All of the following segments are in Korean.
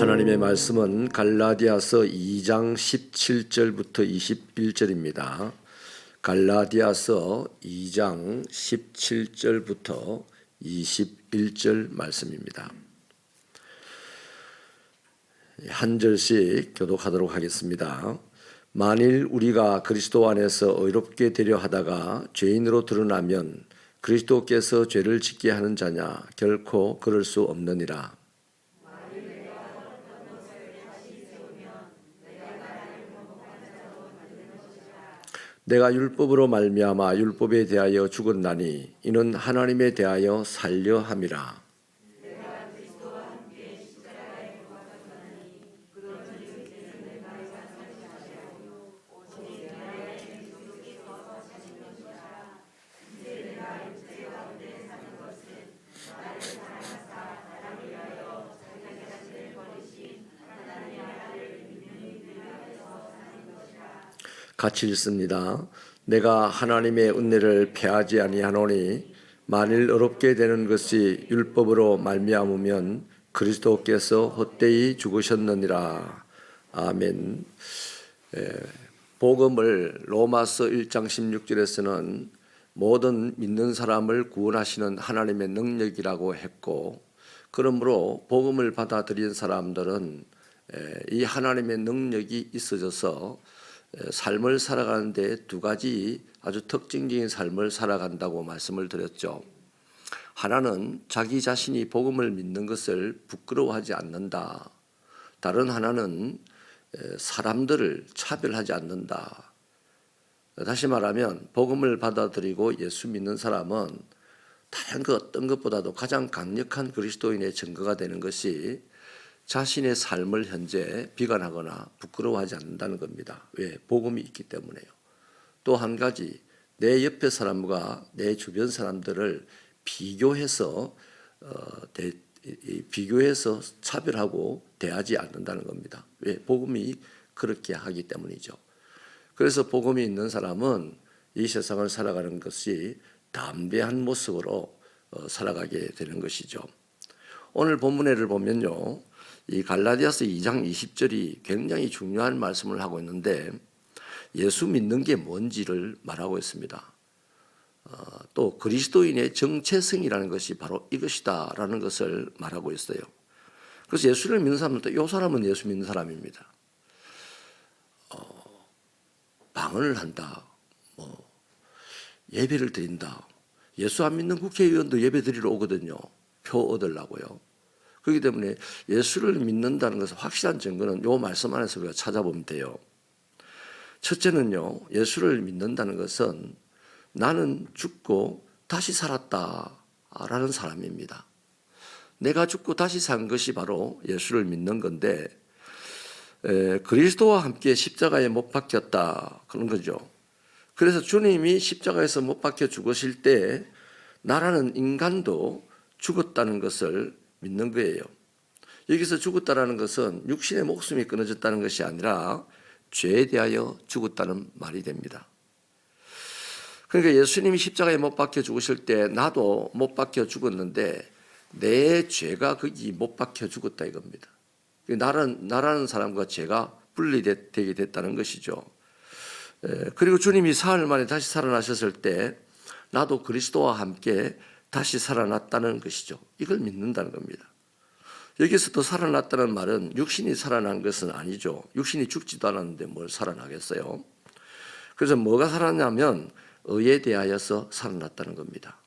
하나님의 말씀은 갈라디아서 2장 17절부터 21절입니다. 갈라디아서 2장 17절부터 21절 말씀입니다. 한 절씩 교독하도록 하겠습니다. 만일 우리가 그리스도 안에서 의롭게 되려 하다가 죄인으로 드러나면 그리스도께서 죄를 짓게 하는 자냐? 결코 그럴 수 없느니라. 내가 율법으로 말미암아 율법에 대하여 죽었나니 이는 하나님에 대하여 살려 함이라. 같이 읽습니다. 내가 하나님의 은혜를 패하지 아니하노니 만일 어렵게 되는 것이 율법으로 말미암으면 그리스도께서 헛되이 죽으셨느니라. 아멘. 복음을 로마서 1장 16절에서는 모든 믿는 사람을 구원하시는 하나님의 능력이라고 했고, 그러므로 복음을 받아들인 사람들은 이 하나님의 능력이 있어져서 삶을 살아가는데 두 가지 아주 특징적인 삶을 살아간다고 말씀을 드렸죠. 하나는 자기 자신이 복음을 믿는 것을 부끄러워하지 않는다. 다른 하나는 사람들을 차별하지 않는다. 다시 말하면 복음을 받아들이고 예수 믿는 사람은 다른 그 어떤 것보다도 가장 강력한 그리스도인의 증거가 되는 것이 자신의 삶을 현재 비관하거나 부끄러워하지 않는다는 겁니다. 왜? 복음이 있기 때문에요. 또 한 가지, 내 옆에 사람과 내 주변 사람들을 비교해서 차별하고 대하지 않는다는 겁니다. 왜? 복음이 그렇게 하기 때문이죠. 그래서 복음이 있는 사람은 이 세상을 살아가는 것이 담대한 모습으로 살아가게 되는 것이죠. 오늘 본문회를 보면요, 이 갈라디아서 2장 20절이 굉장히 중요한 말씀을 하고 있는데 예수 믿는 게 뭔지를 말하고 있습니다. 또 그리스도인의 정체성이라는 것이 바로 이것이다 라는 것을 말하고 있어요. 그래서 예수를 믿는 사람은 이 사람은 예수 믿는 사람입니다. 방언을 한다, 예배를 드린다. 예수 안 믿는 국회의원도 예배 드리러 오거든요. 표 얻으려고요. 그렇기 때문에 예수를 믿는다는 것은 확실한 증거는 이 말씀 안에서 우리가 찾아보면 돼요. 첫째는요, 예수를 믿는다는 것은 나는 죽고 다시 살았다라는 사람입니다. 내가 죽고 다시 산 것이 바로 예수를 믿는 건데, 그리스도와 함께 십자가에 못 박혔다 그런 거죠. 그래서 주님이 십자가에서 못 박혀 죽으실 때 나라는 인간도 죽었다는 것을 믿는 거예요. 여기서 죽었다라는 것은 육신의 목숨이 끊어졌다는 것이 아니라 죄에 대하여 죽었다는 말이 됩니다. 그러니까 예수님이 십자가에 못 박혀 죽으실 때 나도 못 박혀 죽었는데 내 죄가 거기 못 박혀 죽었다 이겁니다. 나라는 사람과 죄가 분리되게 됐다는 것이죠. 그리고 주님이 사흘 만에 다시 살아나셨을 때 나도 그리스도와 함께 다시 살아났다는 것이죠. 이걸 믿는다는 겁니다. 여기서 또 살아났다는 말은 육신이 살아난 것은 아니죠. 육신이 죽지도 않았는데 뭘 살아나겠어요. 그래서 뭐가 살아나냐면 의에 대하여서 살아났다는 겁니다.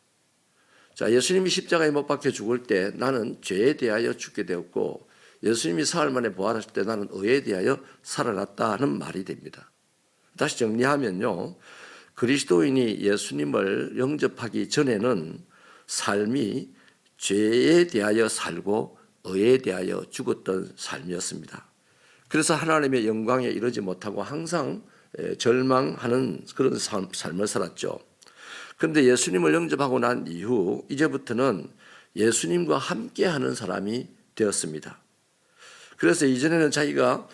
자, 예수님이 십자가에 못 박혀 죽을 때 나는 죄에 대하여 죽게 되었고 예수님이 사흘 만에 부활하실 때 나는 의에 대하여 살아났다는 말이 됩니다. 다시 정리하면요, 그리스도인이 예수님을 영접하기 전에는 삶이 죄에 대하여 살고 의에 대하여 죽었던 삶이었습니다. 그래서 하나님의 영광에 이르지 못하고 항상 절망하는 그런 삶을 살았죠. 그런데 예수님을 영접하고 난 이후 이제부터는 예수님과 함께하는 사람이 되었습니다. 그래서 이전에는 자기가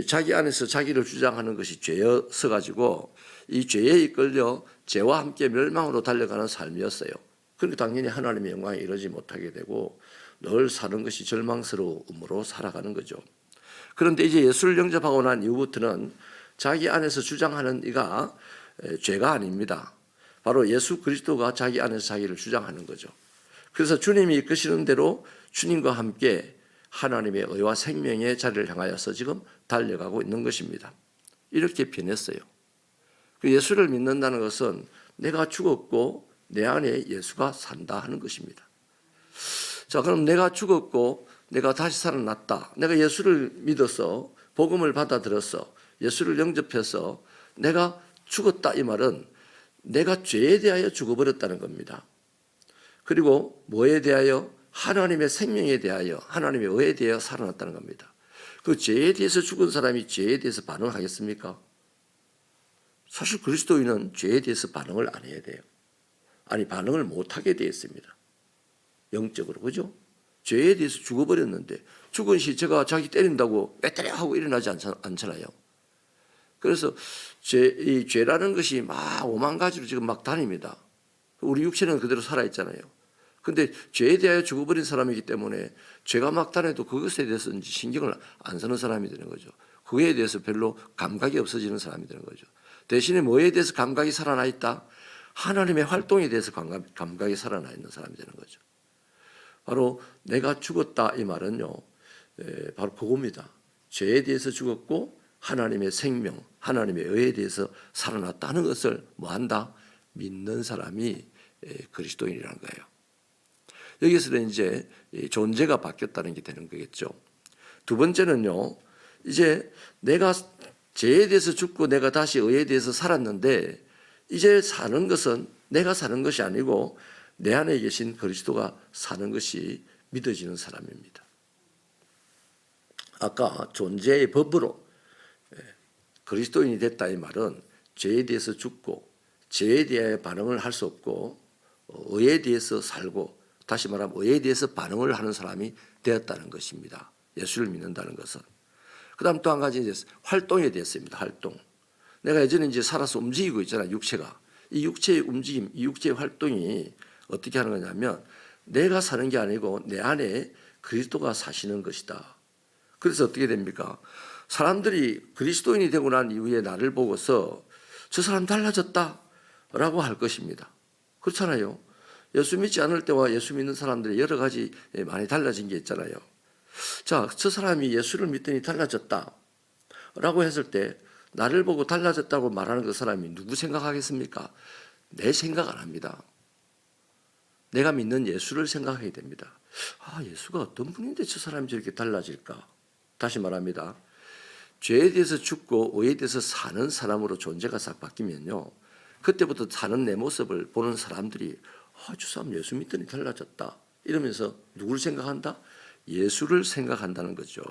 자기 안에서 자기를 주장하는 것이 죄여서 가지고 이 죄에 이끌려 죄와 함께 멸망으로 달려가는 삶이었어요. 그러니까 당연히 하나님의 영광에 이르지 못하게 되고 늘 사는 것이 절망스러움으로 살아가는 거죠. 그런데 이제 예수를 영접하고 난 이후부터는 자기 안에서 주장하는 이가 죄가 아닙니다. 바로 예수 그리스도가 자기 안에서 자기를 주장하는 거죠. 그래서 주님이 이끄시는 대로 주님과 함께 하나님의 의와 생명의 자리를 향하여서 지금 달려가고 있는 것입니다. 이렇게 변했어요. 예수를 믿는다는 것은 내가 죽었고 내 안에 예수가 산다 하는 것입니다. 자, 그럼 내가 죽었고 내가 다시 살아났다. 내가 예수를 믿어서 복음을 받아들여서 예수를 영접해서 내가 죽었다, 이 말은 내가 죄에 대하여 죽어버렸다는 겁니다. 그리고 뭐에 대하여? 하나님의 생명에 대하여, 하나님의 의에 대하여 살아났다는 겁니다. 그 죄에 대해서 죽은 사람이 죄에 대해서 반응하겠습니까? 사실 그리스도인은 죄에 대해서 반응을 안 해야 돼요. 아니, 반응을 못하게 되어 있습니다. 영적으로, 그죠? 죄에 대해서 죽어버렸는데 죽은 시체가 자기 때린다고 빼때려 하고 일어나지 않잖아요. 그래서 이 죄라는 것이 막 오만 가지로 지금 막 다닙니다. 우리 육체는 그대로 살아있잖아요. 근데 죄에 대하여 죽어버린 사람이기 때문에 죄가 막 다녀도 그것에 대해서 신경을 안 쓰는 사람이 되는 거죠. 그거에 대해서 별로 감각이 없어지는 사람이 되는 거죠. 대신에 뭐에 대해서 감각이 살아나 있다? 하나님의 활동에 대해서 감각이 살아나 있는 사람이 되는 거죠. 바로 내가 죽었다, 이 말은요, 바로 그겁니다. 죄에 대해서 죽었고 하나님의 생명, 하나님의 의에 대해서 살아났다는 것을 뭐한다? 믿는 사람이 그리스도인이라는 거예요. 여기서는 이제 존재가 바뀌었다는 게 되는 거겠죠. 두 번째는요, 이제 내가 죄에 대해서 죽고 내가 다시 의에 대해서 살았는데 이제 사는 것은 내가 사는 것이 아니고 내 안에 계신 그리스도가 사는 것이 믿어지는 사람입니다. 아까 존재의 법으로 그리스도인이 됐다, 이 말은 죄에 대해서 죽고 죄에 대해 반응을 할 수 없고 의에 대해서 살고, 다시 말하면 의에 대해서 반응을 하는 사람이 되었다는 것입니다. 예수를 믿는다는 것은. 그 다음 또 한 가지 이제 활동에 대해서입니다. 활동. 내가 예전에 이제 살아서 움직이고 있잖아요. 육체가. 이 육체의 움직임, 이 육체의 활동이 어떻게 하는 거냐면 내가 사는 게 아니고 내 안에 그리스도가 사시는 것이다. 그래서 어떻게 됩니까? 사람들이 그리스도인이 되고 난 이후에 나를 보고서 저 사람 달라졌다 라고 할 것입니다. 그렇잖아요. 예수 믿지 않을 때와 예수 믿는 사람들이 여러 가지 많이 달라진 게 있잖아요. 자, 저 사람이 예수를 믿더니 달라졌다 라고 했을 때 나를 보고 달라졌다고 말하는 그 사람이 누구 생각하겠습니까? 내 생각 안 합니다. 내가 믿는 예수를 생각해야 됩니다. 아, 예수가 어떤 분인데 저 사람이 저렇게 달라질까? 다시 말합니다. 죄에 대해서 죽고 의에 대해서 사는 사람으로 존재가 싹 바뀌면요, 그때부터 사는 내 모습을 보는 사람들이 저 사람 예수 믿더니 달라졌다 이러면서 누구를 생각한다? 예수를 생각한다는 거죠.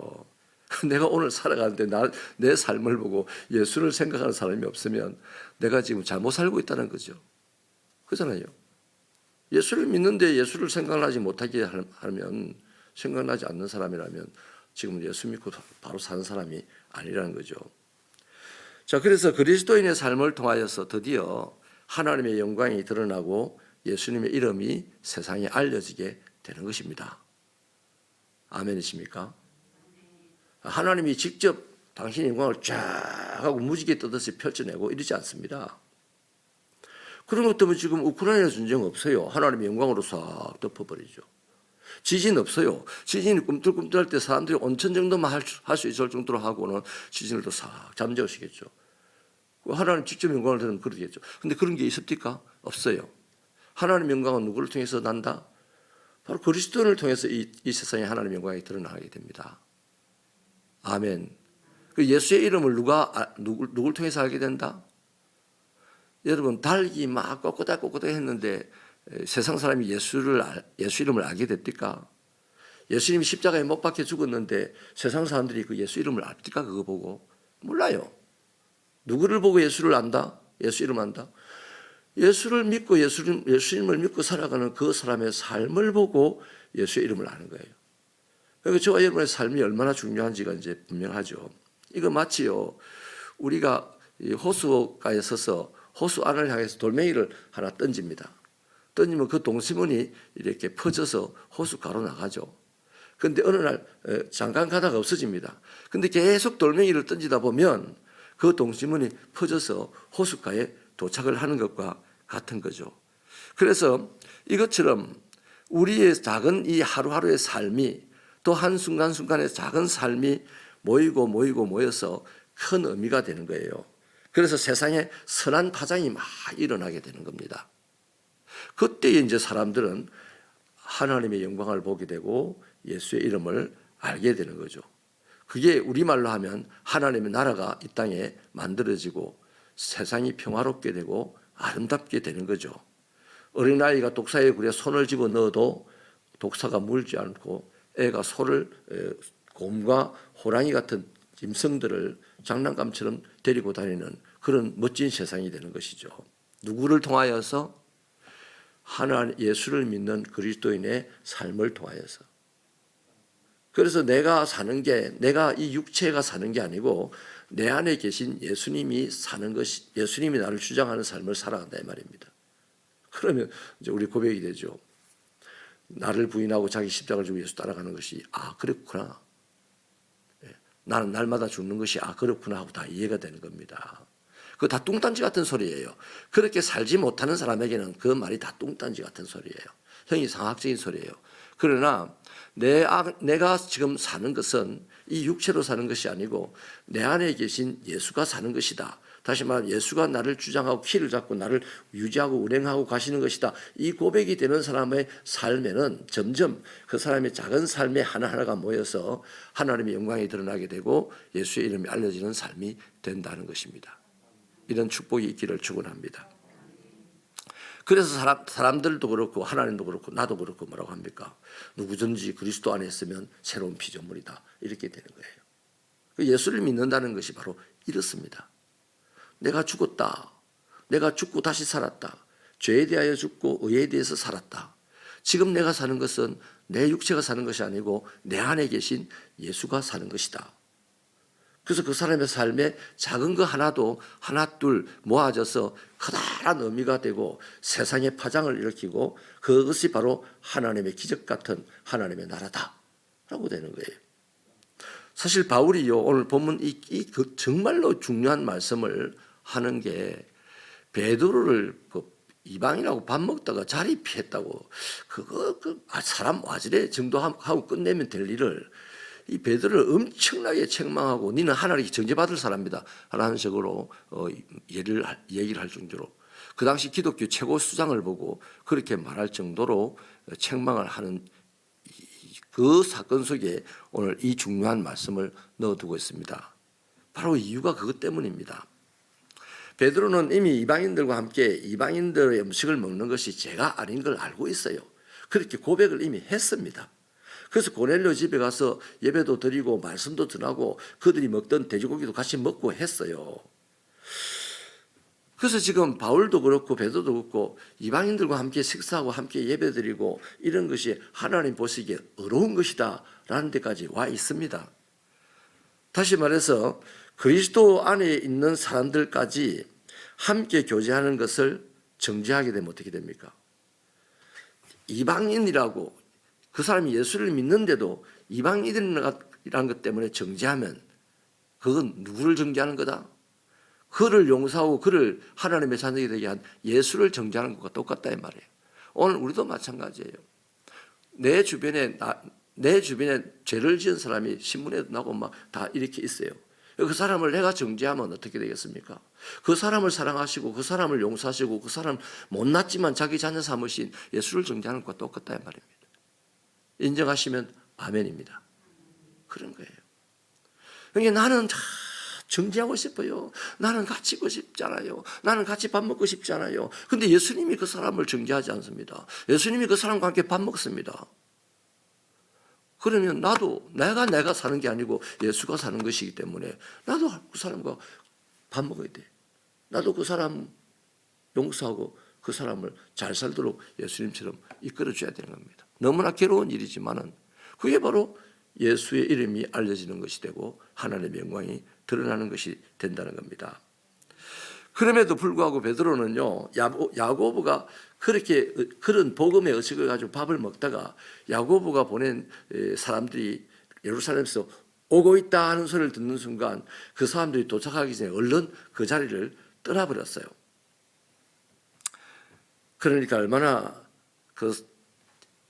내가 오늘 살아가는데 내 삶을 보고 예수를 생각하는 사람이 없으면 내가 지금 잘못 살고 있다는 거죠. 그렇잖아요. 예수를 믿는데 예수를 생각하지 못하게 하면, 생각나지 않는 사람이라면 지금 예수 믿고 바로 사는 사람이 아니라는 거죠. 자, 그래서 그리스도인의 삶을 통하여서 드디어 하나님의 영광이 드러나고 예수님의 이름이 세상에 알려지게 되는 것입니다. 아멘이십니까? 하나님이 직접 당신의 영광을 쫙 하고 무지개 떠듯이 펼쳐내고 이러지 않습니다. 그런 것 때문에 지금 우크라이나 전쟁 없어요. 하나님의 영광으로 싹 덮어버리죠. 지진 없어요. 지진이 꿈틀꿈틀할 때 사람들이 온천 정도만 할 수 있을 정도로 하고는 지진을 또 싹 잠재우시겠죠. 하나님 직접 영광을 드리면 그러겠죠. 근데 그런 게 있습니까? 없어요. 하나님의 영광은 누구를 통해서 난다? 바로 그리스도를 통해서 이 세상에 하나님의 영광이 드러나게 됩니다. 아멘. 그 예수의 이름을 누굴 통해서 알게 된다? 여러분, 닭이 막 꼿꼿하게 했는데 세상 사람이 예수 이름을 알게 됐을까? 예수님이 십자가에 못 박혀 죽었는데 세상 사람들이 그 예수 이름을 알까? 그거 보고? 몰라요. 누구를 보고 예수를 안다? 예수 이름 안다? 예수를 믿고 예수님을 믿고 살아가는 그 사람의 삶을 보고 예수의 이름을 아는 거예요. 그러니까 저와 여러분의 삶이 얼마나 중요한지가 이제 분명하죠. 이거 마치요, 우리가 호수가에 서서 호수 안을 향해서 돌멩이를 하나 던집니다. 던지면 그 동시문이 이렇게 퍼져서 호숫가로 나가죠. 그런데 어느 날 잠깐 가다가 없어집니다. 근데 계속 돌멩이를 던지다 보면 그 동시문이 퍼져서 호숫가에 도착을 하는 것과 같은 거죠. 그래서 이것처럼 우리의 작은 이 하루하루의 삶이 또 한순간순간의 작은 삶이 모여서 큰 의미가 되는 거예요. 그래서 세상에 선한 파장이 막 일어나게 되는 겁니다. 그때 이제 사람들은 하나님의 영광을 보게 되고 예수의 이름을 알게 되는 거죠. 그게 우리말로 하면 하나님의 나라가 이 땅에 만들어지고 세상이 평화롭게 되고 아름답게 되는 거죠. 어린아이가 독사의 굴에 손을 집어넣어도 독사가 물지 않고 애가 소를 곰과 호랑이 같은 짐승들을 장난감처럼 데리고 다니는 그런 멋진 세상이 되는 것이죠. 누구를 통하여서? 하나님 예수를 믿는 그리스도인의 삶을 통하여서. 그래서 내가 사는 게 내가 이 육체가 사는 게 아니고 내 안에 계신 예수님이 사는 것이 예수님이 나를 주장하는 삶을 살아간다 이 말입니다. 그러면 이제 우리 고백이 되죠. 나를 부인하고 자기 십자가를 지고 예수 따라가는 것이 그렇구나. 나는 날마다 죽는 것이 그렇구나 하고 다 이해가 되는 겁니다. 그거 다 뚱딴지 같은 소리예요. 그렇게 살지 못하는 사람에게는 그 말이 다 뚱딴지 같은 소리예요. 형이상학적인 소리예요. 그러나 내가 지금 사는 것은 이 육체로 사는 것이 아니고 내 안에 계신 예수가 사는 것이다. 다시 말하면 예수가 나를 주장하고 키를 잡고 나를 유지하고 운행하고 가시는 것이다. 이 고백이 되는 사람의 삶에는 점점 그 사람의 작은 삶에 하나하나가 모여서 하나님의 영광이 드러나게 되고 예수의 이름이 알려지는 삶이 된다는 것입니다. 이런 축복이 있기를 축원합니다. 그래서 사람들도 그렇고 하나님도 그렇고 나도 그렇고 뭐라고 합니까? 누구든지 그리스도 안에 있으면 새로운 피조물이다. 이렇게 되는 거예요. 예수를 믿는다는 것이 바로 이렇습니다. 내가 죽었다. 내가 죽고 다시 살았다. 죄에 대하여 죽고 의에 대해서 살았다. 지금 내가 사는 것은 내 육체가 사는 것이 아니고 내 안에 계신 예수가 사는 것이다. 그래서 그 사람의 삶에 작은 거 하나도 하나둘 모아져서 커다란 의미가 되고 세상에 파장을 일으키고 그것이 바로 하나님의 기적 같은 하나님의 나라다라고 되는 거예요. 사실 바울이요 오늘 본문 그 정말로 중요한 말씀을 하는 게 베드로를 이방인하고 밥 먹다가 자리 피했다고 사람 와지래 정도하고 끝내면 될 일을 이 베드로를 엄청나게 책망하고 니는 하나님께 정죄받을 사람이다 라는 식으로 얘기를 할 정도로 그 당시 기독교 최고 수장을 보고 그렇게 말할 정도로 책망을 하는 그 사건 속에 오늘 이 중요한 말씀을 넣어두고 있습니다. 바로 이유가 그것 때문입니다. 베드로는 이미 이방인들과 함께 이방인들의 음식을 먹는 것이 죄가 아닌 걸 알고 있어요. 그렇게 고백을 이미 했습니다. 그래서 고넬료 집에 가서 예배도 드리고 말씀도 전하고 그들이 먹던 돼지고기도 같이 먹고 했어요. 그래서 지금 바울도 그렇고 베드로도 그렇고 이방인들과 함께 식사하고 함께 예배드리고 이런 것이 하나님 보시기에 어려운 것이다 라는 데까지 와 있습니다. 다시 말해서 그리스도 안에 있는 사람들까지 함께 교제하는 것을 정죄하게 되면 어떻게 됩니까? 이방인이라고 그 사람이 예수를 믿는데도 이방인이라는 것 때문에 정죄하면 그건 누구를 정죄하는 거다? 그를 용서하고 그를 하나님의 자녀이 되게 한 예수를 정죄하는 것과 똑같다 이 말이에요. 오늘 우리도 마찬가지예요. 내 주변에 죄를 지은 사람이 신문에 나고 막 다 이렇게 있어요. 그 사람을 내가 정죄하면 어떻게 되겠습니까? 그 사람을 사랑하시고 그 사람을 용서하시고 그 사람 못났지만 자기 자녀 삼으신 예수를 정죄하는 것과 똑같다 이 말입니다. 인정하시면 아멘입니다. 그런 거예요. 그러니까 나는 정죄하고 싶어요. 나는 같이 있고 싶잖아요. 나는 같이 밥 먹고 싶잖아요. 근데 예수님이 그 사람을 정죄하지 않습니다. 예수님이 그 사람과 함께 밥 먹습니다. 그러면 나도 내가 사는 게 아니고 예수가 사는 것이기 때문에 나도 그 사람과 밥 먹어야 돼. 나도 그 사람 용서하고 그 사람을 잘 살도록 예수님처럼 이끌어줘야 되는 겁니다. 너무나 괴로운 일이지만은 그게 바로 예수의 이름이 알려지는 것이 되고 하나님의 영광이 드러나는 것이 된다는 겁니다. 그럼에도 불구하고 베드로는요, 야고보가 그렇게 그런 복음의 의식을 가지고 밥을 먹다가 야고보가 보낸 사람들이 예루살렘에서 오고 있다 하는 소리를 듣는 순간 그 사람들이 도착하기 전에 얼른 그 자리를 떠나버렸어요. 그러니까 얼마나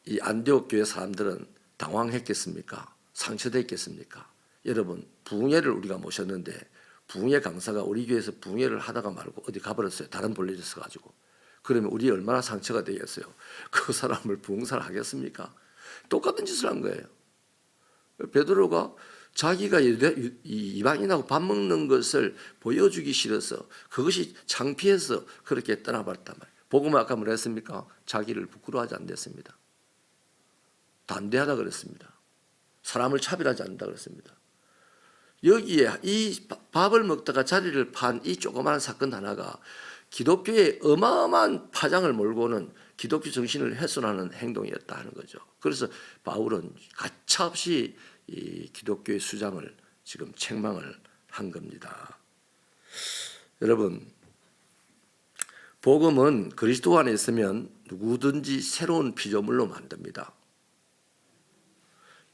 이 안디옥 교회 사람들은 당황했겠습니까? 상처됐겠습니까? 여러분, 부흥회를 우리가 모셨는데 부흥회 강사가 우리 교회에서 부흥회를 하다가 말고 어디 가버렸어요. 다른 볼일이 있어가지고. 그러면 우리 얼마나 상처가 되겠어요? 그 사람을 부흥사를 하겠습니까? 똑같은 짓을 한 거예요. 베드로가 자기가 이방인하고 밥 먹는 것을 보여주기 싫어서 그것이 창피해서 그렇게 떠나버렸단 말이에요. 복음은 아까 뭐라 했습니까? 자기를 부끄러워하지 않았습니다. 담대하다 그랬습니다. 사람을 차별하지 않는다 그랬습니다. 여기에 이 밥을 먹다가 자리를 판 이 조그마한 사건 하나가 기독교의 어마어마한 파장을 몰고는 기독교 정신을 훼손하는 행동이었다 하는 거죠. 그래서 바울은 가차없이 이 기독교의 수장을 지금 책망을 한 겁니다. 여러분, 복음은 그리스도 안에 있으면 누구든지 새로운 피조물로 만듭니다.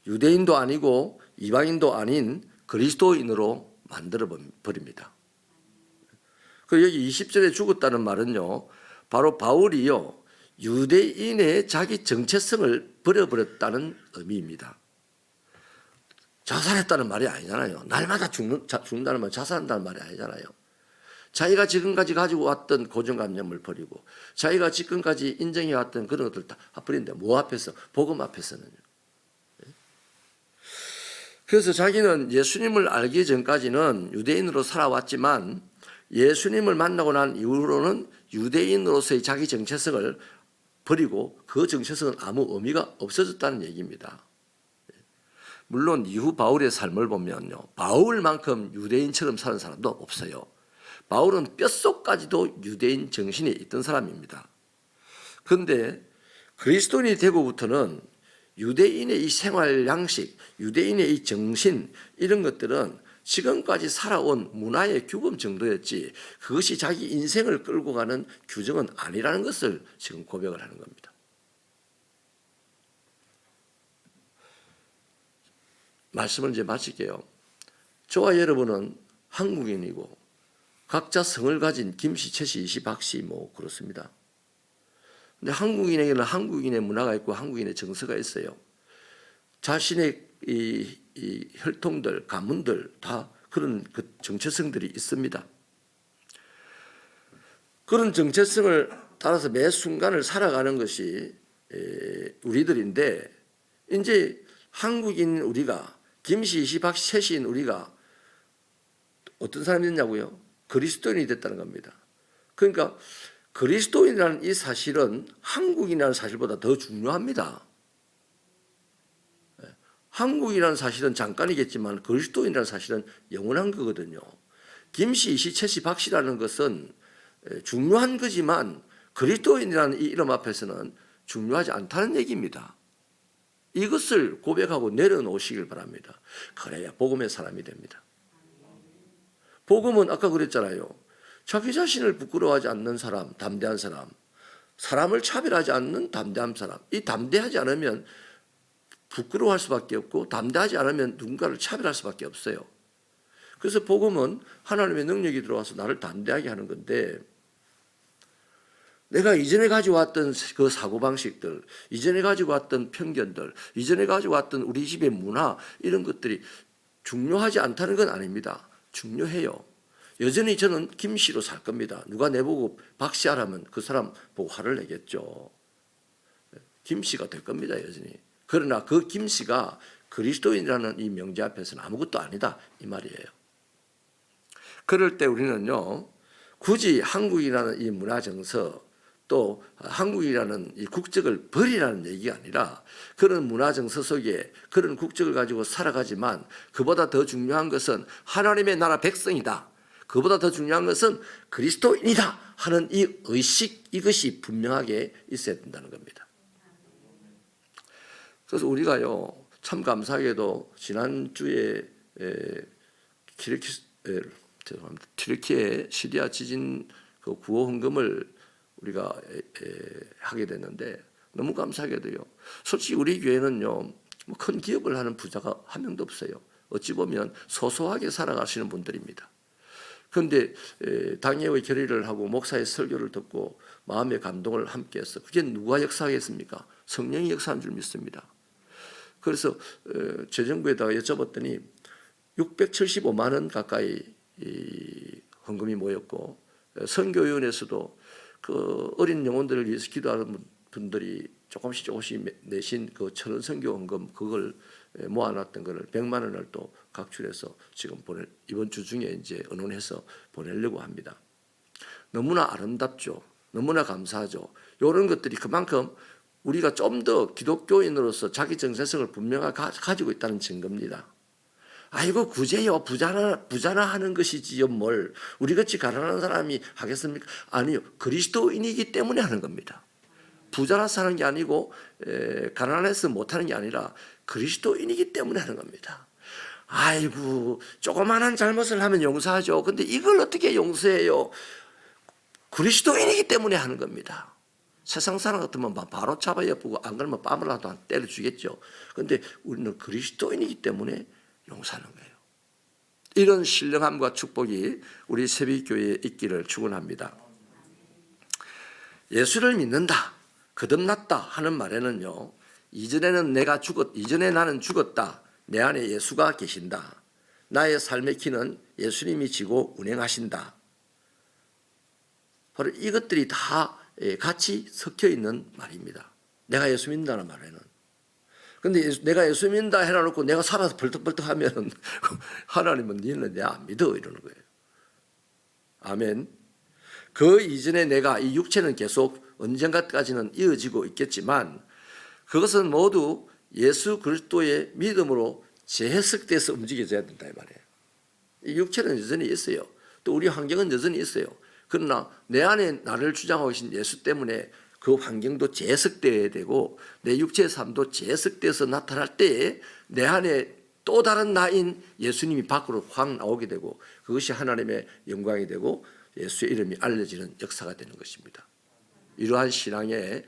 유대인도 아니고 이방인도 아닌 그리스도인으로 만들어 버립니다. 그 여기 20절에 죽었다는 말은요, 바로 바울이요 유대인의 자기 정체성을 버려버렸다는 의미입니다. 자살했다는 말이 아니잖아요. 날마다 죽는다는 말, 자살한다는 말이 아니잖아요. 자기가 지금까지 가지고 왔던 고정관념을 버리고 자기가 지금까지 인정해왔던 그런 것들 다 버린다. 뭐 앞에서? 복음 앞에서는요. 그래서 자기는 예수님을 알기 전까지는 유대인으로 살아왔지만 예수님을 만나고 난 이후로는 유대인으로서의 자기 정체성을 버리고 그 정체성은 아무 의미가 없어졌다는 얘기입니다. 물론 이후 바울의 삶을 보면요, 바울만큼 유대인처럼 사는 사람도 없어요. 바울은 뼛속까지도 유대인 정신이 있던 사람입니다. 그런데 그리스도인이 되고부터는 유대인의 이 생활 양식, 유대인의 이 정신, 이런 것들은 지금까지 살아온 문화의 규범 정도였지 그것이 자기 인생을 끌고 가는 규정은 아니라는 것을 지금 고백을 하는 겁니다. 말씀을 이제 마칠게요. 저와 여러분은 한국인이고 각자 성을 가진 김씨, 최씨, 이씨, 박씨 뭐 그렇습니다. 근데 한국인에게는 한국인의 문화가 있고 한국인의 정서가 있어요. 자신의 이 혈통들, 가문들 다 그런 그 정체성들이 있습니다. 그런 정체성을 따라서 매 순간을 살아가는 것이 우리들인데 이제 한국인 우리가 김씨, 이씨, 박씨, 최씨인 우리가 어떤 사람이 됐냐고요? 그리스도인이 됐다는 겁니다. 그러니까 그리스도인이라는 이 사실은 한국인이라는 사실보다 더 중요합니다. 한국이라는 사실은 잠깐이겠지만 그리스도인이라는 사실은 영원한 거거든요. 김씨, 이씨, 최씨, 박씨라는 것은 중요한 거지만 그리스도인이라는 이 이름 앞에서는 중요하지 않다는 얘기입니다. 이것을 고백하고 내려놓으시길 바랍니다. 그래야 복음의 사람이 됩니다. 복음은 아까 그랬잖아요. 자기 자신을 부끄러워하지 않는 사람, 담대한 사람, 사람을 차별하지 않는 담대한 사람. 이 담대하지 않으면 부끄러워할 수밖에 없고 담대하지 않으면 누군가를 차별할 수밖에 없어요. 그래서 복음은 하나님의 능력이 들어와서 나를 담대하게 하는 건데 내가 이전에 가지고 왔던 그 사고방식들, 이전에 가지고 왔던 편견들, 이전에 가지고 왔던 우리 집의 문화 이런 것들이 중요하지 않다는 건 아닙니다. 중요해요. 여전히 저는 김씨로 살 겁니다. 누가 내보고 박씨 하라면 그 사람 보고 화를 내겠죠. 김씨가 될 겁니다. 여전히. 그러나 그 김씨가 그리스도인이라는 이 명제 앞에서는 아무것도 아니다 이 말이에요. 그럴 때 우리는요 굳이 한국이라는 이 문화 정서 또 한국이라는 이 국적을 버리라는 얘기가 아니라 그런 문화 정서 속에 그런 국적을 가지고 살아가지만 그보다 더 중요한 것은 하나님의 나라 백성이다. 그보다 더 중요한 것은 그리스도인이다 하는 이 의식 이것이 분명하게 있어야 된다는 겁니다. 그래서 우리가요 참 감사하게도 지난주에 죄송합니다. 튀르키예 시리아 지진 그 구호 헌금을 우리가 하게 됐는데 너무 감사하게도요. 솔직히 우리 교회는요, 뭐 큰 기업을 하는 부자가 한 명도 없어요. 어찌 보면 소소하게 살아가시는 분들입니다. 그런데 당회의 결의를 하고 목사의 설교를 듣고 마음의 감동을 함께해서 그게 누가 역사하겠습니까? 성령이 역사한 줄 믿습니다. 그래서 재정부에다가 여쭤봤더니 675만 원 가까이 헌금이 모였고 선교위원회에서도 그 어린 영혼들을 위해서 기도하는 분들이 조금씩 내신 그 천원 선교 헌금 그걸 모아놨던 거를 100만 원을 또 각출해서 지금 이번 주 중에 이제 언론해서 보내려고 합니다. 너무나 아름답죠. 너무나 감사하죠. 이런 것들이 그만큼 우리가 좀 더 기독교인으로서 자기 정체성을 분명하게 가지고 있다는 증거입니다. 아이고 구제요 부자나 하는 것이지요 뭘 우리같이 가난한 사람이 하겠습니까? 아니요, 그리스도인이기 때문에 하는 겁니다. 부자라서 하는 게 아니고 가난해서 못하는 게 아니라 그리스도인이기 때문에 하는 겁니다. 아이고 조그마한 잘못을 하면 용서하죠. 근데 이걸 어떻게 용서해요? 그리스도인이기 때문에 하는 겁니다. 세상 사람 같으면 바로 잡아 엿보고 안 그러면 뺨을라도 때려주겠죠. 그런데 우리는 그리스도인이기 때문에 용서하는 거예요. 이런 신령함과 축복이 우리 새벽교회에 있기를 축원합니다. 예수를 믿는다, 거듭났다 하는 말에는요, 이전에 나는 죽었다. 내 안에 예수가 계신다. 나의 삶의 키는 예수님이 지고 운행하신다. 바로 이것들이 다 같이 섞여 있는 말입니다. 내가 예수 믿는다는 말에는. 근데 내가 예수 믿는다 해놔놓고 내가 살아서 벌떡벌떡 하면 하나님은 니는 내 안 믿어 이러는 거예요. 아멘. 그 이전에 내가 이 육체는 계속 언젠가까지는 이어지고 있겠지만 그것은 모두 예수 그리스도의 믿음으로 재해석돼서 움직여져야 된다 이 말이에요. 이 육체는 여전히 있어요. 또 우리 환경은 여전히 있어요. 그러나 내 안에 나를 주장하고 계신 예수 때문에 그 환경도 재해석되어야 되고 내 육체의 삶도 재해석돼서 나타날 때에 내 안에 또 다른 나인 예수님이 밖으로 확 나오게 되고 그것이 하나님의 영광이 되고 예수의 이름이 알려지는 역사가 되는 것입니다. 이러한 신앙의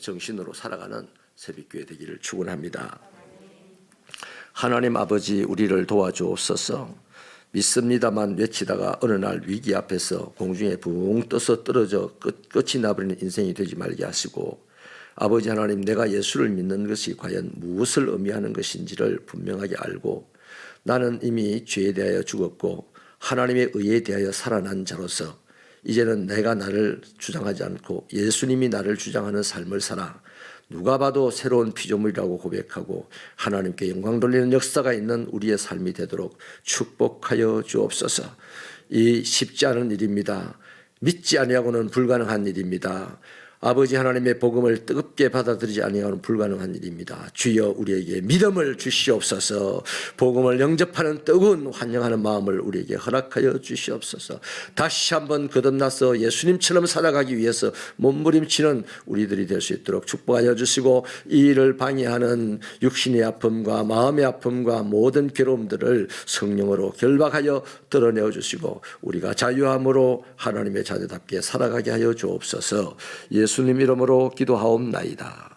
정신으로 살아가는 새벽교회 되기를 축원합니다. 하나님 아버지 우리를 도와주옵소서. 믿습니다만 외치다가 어느 날 위기 앞에서 공중에 붕 떠서 떨어져 끝이 나버리는 인생이 되지 말게 하시고 아버지 하나님 내가 예수를 믿는 것이 과연 무엇을 의미하는 것인지를 분명하게 알고 나는 이미 죄에 대하여 죽었고 하나님의 의에 대하여 살아난 자로서 이제는 내가 나를 주장하지 않고 예수님이 나를 주장하는 삶을 살아 누가 봐도 새로운 피조물이라고 고백하고 하나님께 영광 돌리는 역사가 있는 우리의 삶이 되도록 축복하여 주옵소서. 이 쉽지 않은 일입니다. 믿지 아니하고는 불가능한 일입니다. 아버지 하나님의 복음을 뜨겁게 받아들이지 아니하고는 불가능한 일입니다. 주여 우리에게 믿음을 주시옵소서. 복음을 영접하는 뜨거운 환영하는 마음을 우리에게 허락하여 주시옵소서. 다시 한번 거듭나서 예수님처럼 살아가기 위해서 몸부림치는 우리들이 될 수 있도록 축복하여 주시고 이 일을 방해하는 육신의 아픔과 마음의 아픔과 모든 괴로움들을 성령으로 결박하여 드러내어 주시고 우리가 자유함으로 하나님의 자녀답게 살아가게 하여 주옵소서. 예수님 이름으로 기도하옵나이다.